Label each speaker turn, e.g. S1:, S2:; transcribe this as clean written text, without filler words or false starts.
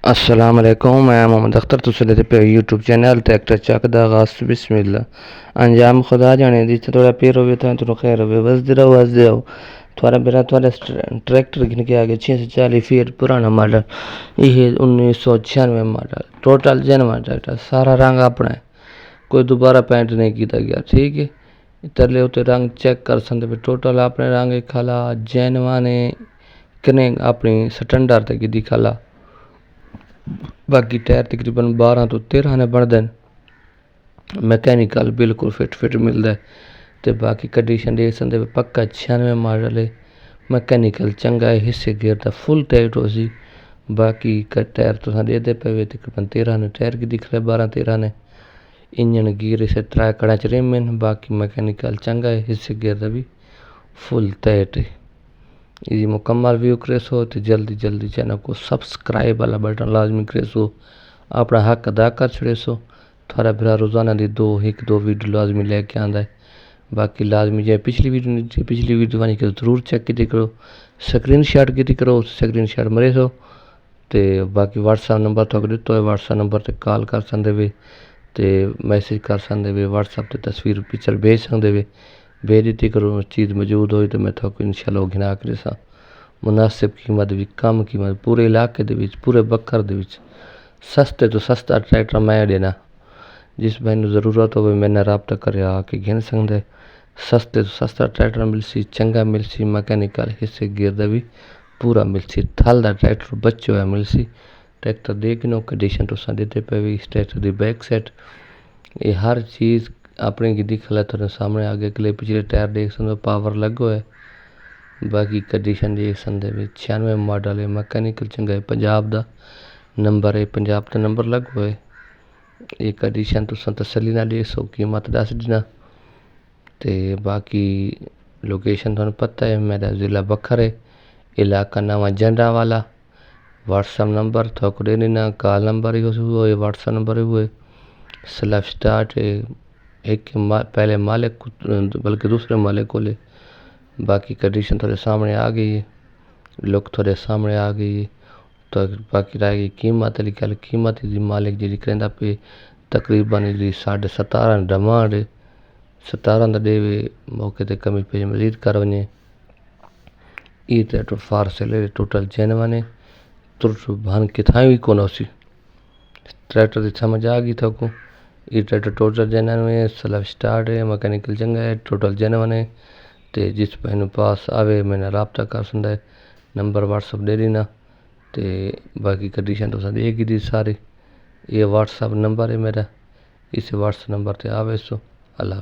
S1: अस्सलाम वालेकुम, मैं मोहम्मद अख्तर तुस लेते पे यूट्यूब चैनल ट्रैक्टर चक दा गास बिस्मिल्लाह अंजाम खुदा जाने दी थोड़ा पेर होवे तो खैर होवे बस दे थोड़ा बेरा थोड़ा ट्रैक्टर गिन के आगे 640 फीट पुराना मॉडल ये 1996 मॉडल टोटल जेनवन ट्रैक्टर सारा रंग अपना है, कोई दोबारा पेंट नहीं किया गया। ठीक है, तरले उते रंग चेक कर सकते टोटल अपने रंग खाला जेनवन ने कने अपनी स्टैंडर्ड तक की खाला। बाकी टायर तकरीबन 12 तो 13 ने बनते हैं, मैकेनिकल बिल्कुल फिट मिलता है। तो बाकी कंडीशन देख सकते पक्का 96 मॉडल है, मैकेनिकल चंगा है, हिस्से गिरता फुल टाइट हो सी। बाकी टायर तो देते पे तकरीबन 13 ने टायर की दिख रहे 12-13 ने। इंजन गियर से 3 कड़ा च रिम हैं, बाकी मैकेनिकल चंगा है, हिस्से गिरता भी फुल टाइट है। ये मुकम्मल व्यू करेसो तो जल्दी चैनल को सब्सक्राइब वाला बटन लाजमी करेसो, अपना हक अदा कर छड़ेसो। थारा फिर रोज़ाना दी दो वीडियो लाजमी लेके आंदा है। बाकी लाजमी जो पिछली वीडियो वानी के जरूर चेक की करो, स्क्रीन शॉट की करो, स्क्रीन शॉट मरे सो। तो बाकी व्हाट्सएप नंबर थोक दितो है, व्हाट्सएप नंबर ते कॉल कर सकते वे, तो मैसेज कर सकते वे, व्हाट्सएप ते तस्वीर पिक्चर भेज सकते वे। भेज दी करो चीज़ मौजूद हो तो मैं थोक इंशाल्लाह घिना कर सा मुनासिब कीमत भी कम कीमत पूरे इलाके दे विच पूरे बखर दे विच सस्ते तो सस्ता ट्रैक्टर मैं देना। जिस भाई ज़रूरत हो मैंने रबता कर आके घिन सकते। सस्ते तो सस्ता ट्रैक्टर मिलसी, चंगा मिलसी, मैकेनिकल हिस्से गिरदा भी पूरा मिलसी, थल दा ट्रैक्टर बच्चो है मिलसी। ट्रैक्टर देख नो कंडीशन तुसा देते पे भी, इस ट्रैक्टर दी बैक सेट ये हर चीज़ अपने की दिख ला थोड़े सामने आगे के पिछले टायर देख सकते पावर लगो है। बाकी कंडीशन देख सकते भी 96 मॉडल है, मैकेनिकल चंगा है, पंजाब दा नंबर है, पंजाब का नंबर लगो है। ये कंडीशन तुसा तसली ना देख सो कीमत दस देना। तो बाकी लोकेशन थोड़ा पता है, मेरा ज़िला बखर है, इलाका नवा जंडा वाला। व्हाट्सएप नंबर थोक दे देना, कॉल नंबर ही हुआ है, व्हाट्सएप नंबर ही हुआ है। स्लैब स्टार्ट है, एक पहले मालिक बल्कि दूसरे मालिक को ले। बाकी कंडीशन थोड़े सामने आ गई है, लुक थोड़े सामने आ गई है। तो बाकी रह गई कीमत वाली गल, कीमत जी मालिक जी कहता पे तकरीबन जी 17.5 डिमांड है, 17 देवे मौके ते कमी पे मजीद कर वने। ये ट्रैक्टर फार सेल टोटल जेनवन है, तुरट भान किथा भी कोन सी ट्रैक्टर की समझ आ गई थको। ये ट्रैक्टर टोटल जेनवन है, स्लैब स्टार्ट है, मैकेनिकल चंगा है, टोटल जेनवन है। तो जिस भाई पास आवे मैंने रबता कर सकता है, नंबर व्हाट्सएप दे देना। तो बाकी कंडीशन तो देख ही दी सारी। ये व्हाट्सएप नंबर है मेरा, इस व्हाट्सएप नंबर पर आवे सो। अल्लाह।